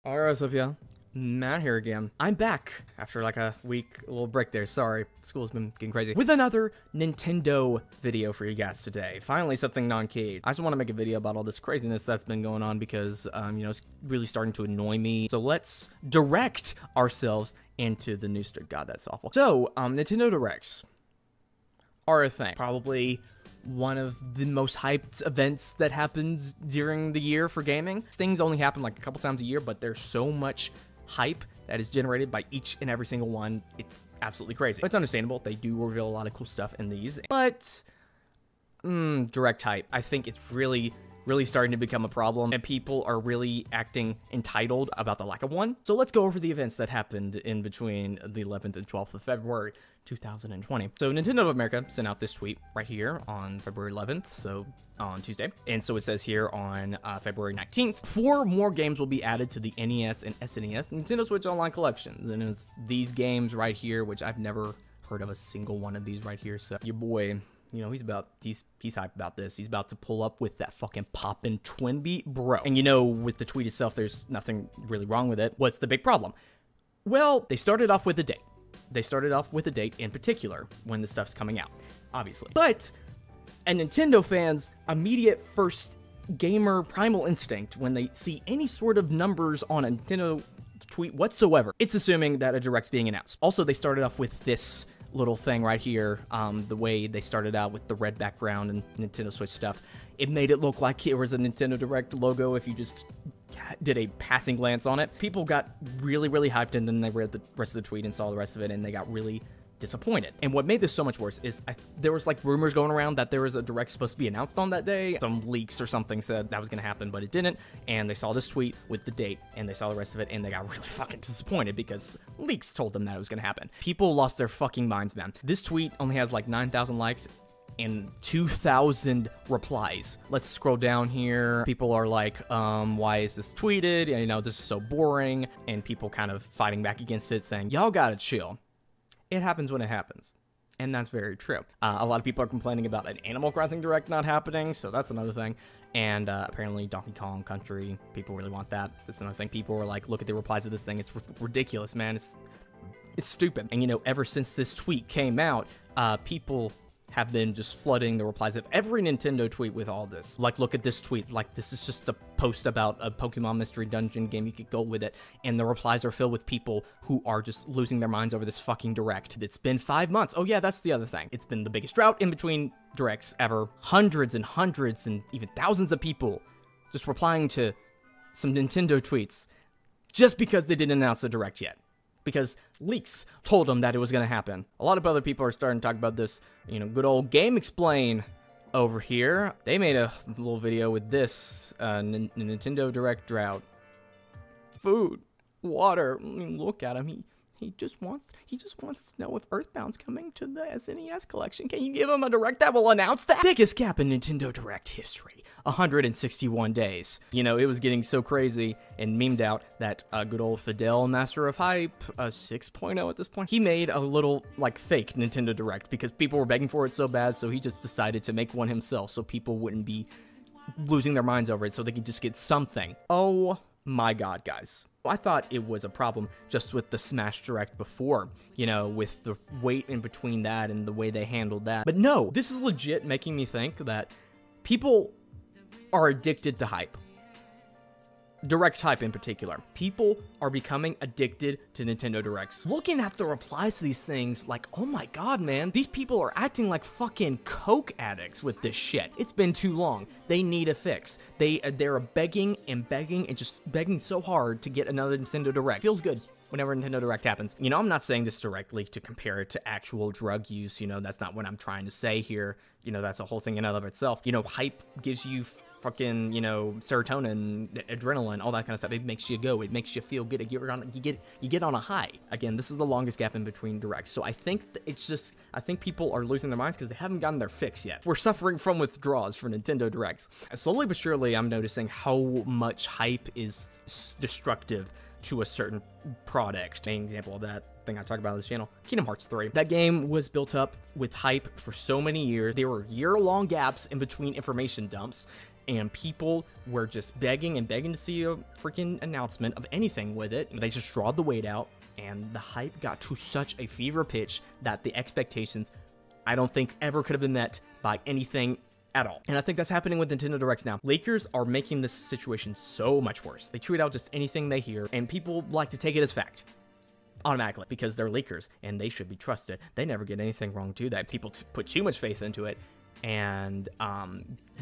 Alright, what's up, y'all? Matt here again. I'm back after like a little break there. Sorry, school's been getting crazy. With another Nintendo video for you guys today. Finally, something non-keyed. I just want to make a video about all this craziness that's been going on because, it's really starting to annoy me. So let's direct ourselves into the new stuff. God, that's awful. So, Nintendo Directs are a thing. Probably one of the most hyped events that happens during the year for gaming. Things only happen like a couple times a year, but there's so much hype that is generated by each and every single one. It's absolutely crazy. But it's understandable. They do reveal a lot of cool stuff in these. But direct hype, I think it's really starting to become a problem, and people are really acting entitled about the lack of one. So let's go over the events that happened in between the 11th and 12th of February 2020. So Nintendo of America sent out this tweet right here on February 11th, so on Tuesday. And so it says here on February 19th, 4 more games will be added to the NES and SNES Nintendo Switch Online collections. And it's these games right here, which I've never heard of a single one of these right here. So your boy, he's hyped about this. He's about to pull up with that fucking poppin' twin beat, bro. And with the tweet itself, there's nothing really wrong with it. What's the big problem? Well, they started off with a date. They started off with a date in particular when the stuff's coming out, obviously. But a Nintendo fan's immediate first gamer primal instinct when they see any sort of numbers on a Nintendo tweet whatsoever, it's assuming that a Direct's being announced. Also, they started off with this little thing right here, the way they started out with the red background and Nintendo Switch stuff. It made it look like it was a Nintendo Direct logo if you just did a passing glance on it. People got really hyped, and then they read the rest of the tweet and saw the rest of it, and they got really disappointed. And what made this so much worse is there was like rumors going around that there was a Direct supposed to be announced on that day. Some leaks or something said that was going to happen, but it didn't. And they saw this tweet with the date, and they saw the rest of it, and they got really fucking disappointed because leaks told them that it was going to happen. People lost their fucking minds, man. This tweet only has like 9,000 likes and 2,000 replies. Let's scroll down here. People are like, why is this tweeted? This is so boring. And people kind of fighting back against it, saying, y'all gotta chill. It happens when it happens. And that's very true. A lot of people are complaining about an Animal Crossing Direct not happening, so that's another thing. And apparently Donkey Kong Country, people really want that. That's another thing. People were like, look at the replies of this thing. It's ridiculous, man. It's stupid. And ever since this tweet came out, people have been just flooding the replies of every Nintendo tweet with all this. Like, look at this tweet. Like, this is just a post about a Pokemon Mystery Dungeon game. You could go with it. And the replies are filled with people who are just losing their minds over this fucking Direct. It's been 5 months. Oh yeah, that's the other thing. It's been the biggest drought in between Directs ever. Hundreds and even thousands of people just replying to some Nintendo tweets just because they didn't announce the Direct yet. Because leaks told them that it was going to happen. A lot of other people are starting to talk about this, good old Game Explain over here. They made a little video with this, Nintendo Direct Drought. Food, water, look at him. He just wants to know if Earthbound's coming to the SNES collection. Can you give him a Direct that will announce that? Biggest gap in Nintendo Direct history. 161 days. It was getting so crazy and memed out that good old Fidel, Master of Hype, 6.0 at this point, he made a little, fake Nintendo Direct because people were begging for it so bad, so he just decided to make one himself so people wouldn't be losing their minds over it, so they could just get something. Oh my god, guys. I thought it was a problem just with the Smash Direct before, with the wait in between that and the way they handled that. But no, this is legit making me think that people are addicted to hype. Direct hype in particular. People are becoming addicted to Nintendo Directs. Looking at the replies to these things, like, oh my god, man, these people are acting like fucking coke addicts with this shit. It's been too long. They need a fix. They're begging and just begging so hard to get another Nintendo Direct. Feels good whenever Nintendo Direct happens. I'm not saying this directly to compare it to actual drug use. That's not what I'm trying to say here. That's a whole thing in and of itself. Hype gives you fucking, serotonin, adrenaline, all that kind of stuff. It makes you go. It makes you feel good. You get on a high. Again, this is the longest gap in between Directs. So I think I think people are losing their minds because they haven't gotten their fix yet. We're suffering from withdrawals for Nintendo Directs. Slowly but surely, I'm noticing how much hype is destructive to a certain product. An example of that thing I talk about on this channel, Kingdom Hearts 3. That game was built up with hype for so many years. There were year-long gaps in between information dumps. and people were just begging and begging to see a freaking announcement of anything with it. They just drawed the wait out, and the hype got to such a fever pitch that the expectations, I don't think, ever could have been met by anything at all. And I think that's happening with Nintendo Directs now. Leakers are making this situation so much worse. They tweet out just anything they hear, and people like to take it as fact automatically because they're leakers and they should be trusted. They never get anything wrong to that. People put too much faith into it, and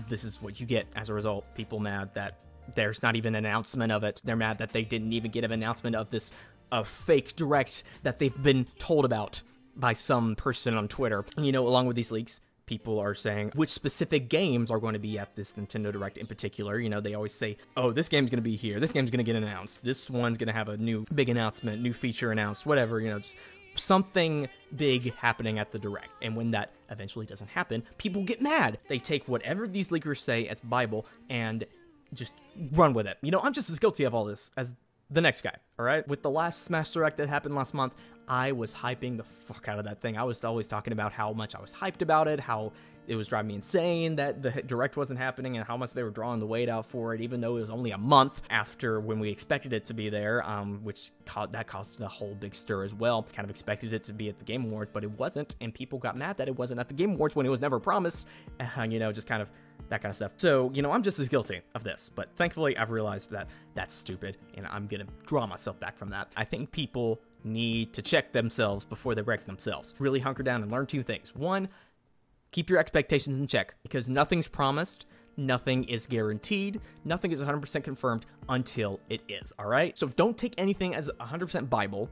this is what you get as a result. People mad that there's not even an announcement of it. They're mad that they didn't even get an announcement of this fake Direct that they've been told about by some person on Twitter. You know, along with these leaks, people are saying which specific games are going to be at this Nintendo Direct in particular. You know, they always say, oh, this game's going to be here. This game's going to get announced. This one's going to have a new big announcement, new feature announced, whatever, you know, just something big happening at the Direct. And when that eventually doesn't happen, people get mad. They take whatever these leakers say as Bible and just run with it. You know, I'm just as guilty of all this as the next guy, all right? With the last Smash Direct that happened last month, I was hyping the fuck out of that thing. I was always talking about how much I was hyped about it, how it was driving me insane that the Direct wasn't happening, and how much they were drawing the weight out for it, even though it was only a month after when we expected it to be there, which that caused a whole big stir as well. Kind of expected it to be at the Game Awards, but it wasn't, and people got mad that it wasn't at the Game Awards when it was never promised, you know, just kind of that kind of stuff. So, you know, I'm just as guilty of this, but thankfully I've realized that that's stupid, and I'm gonna draw myself back from that. I think people need to check themselves before they wreck themselves. Really hunker down and learn two things. One, keep your expectations in check, because nothing's promised, nothing is guaranteed, nothing is 100% confirmed until it is, all right? So don't take anything as 100% Bible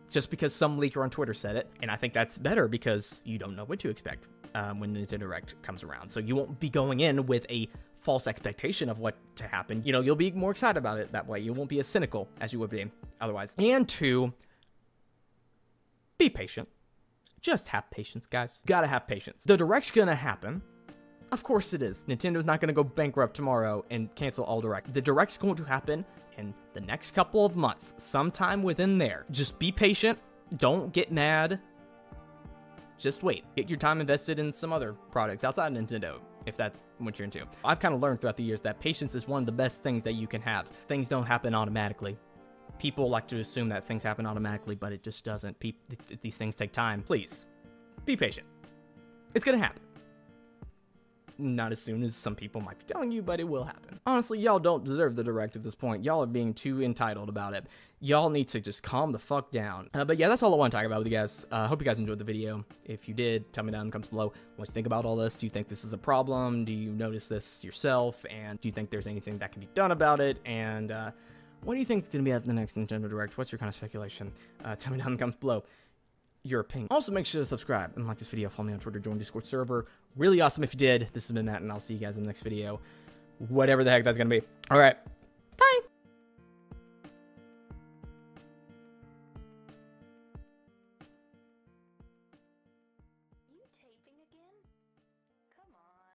just because some leaker on Twitter said it, and I think that's better because you don't know what to expect when the Nintendo Direct comes around. So you won't be going in with a false expectation of what to happen. You know, you'll be more excited about it that way. You won't be as cynical as you would be otherwise. And two, be patient. Just have patience, guys. Gotta have patience. The Direct's gonna happen. Of course it is. Nintendo's not gonna go bankrupt tomorrow and cancel all Direct. The Direct's going to happen in the next couple of months, sometime within there. Just be patient. Don't get mad. Just wait. Get your time invested in some other products outside of Nintendo, if that's what you're into. I've kind of learned throughout the years that patience is one of the best things that you can have. Things don't happen automatically. People like to assume that things happen automatically, but it just doesn't. These things take time. Please, be patient. It's gonna happen. Not as soon as some people might be telling you, but it will happen. Honestly, y'all don't deserve the Direct at this point. Y'all are being too entitled about it. Y'all need to just calm the fuck down. But yeah, that's all I want to talk about with you guys. I hope you guys enjoyed the video. If you did, tell me down in the comments below what you think about all this. Do you think this is a problem? Do you notice this yourself? And do you think there's anything that can be done about it? And what do you think is going to be at the next Nintendo Direct? What's your kind of speculation? Tell me down in the comments below your opinion. Also, make sure to subscribe and like this video. Follow me on Twitter, join Discord server. Really awesome if you did. This has been Matt, and I'll see you guys in the next video. Whatever the heck that's going to be. All right. Bye.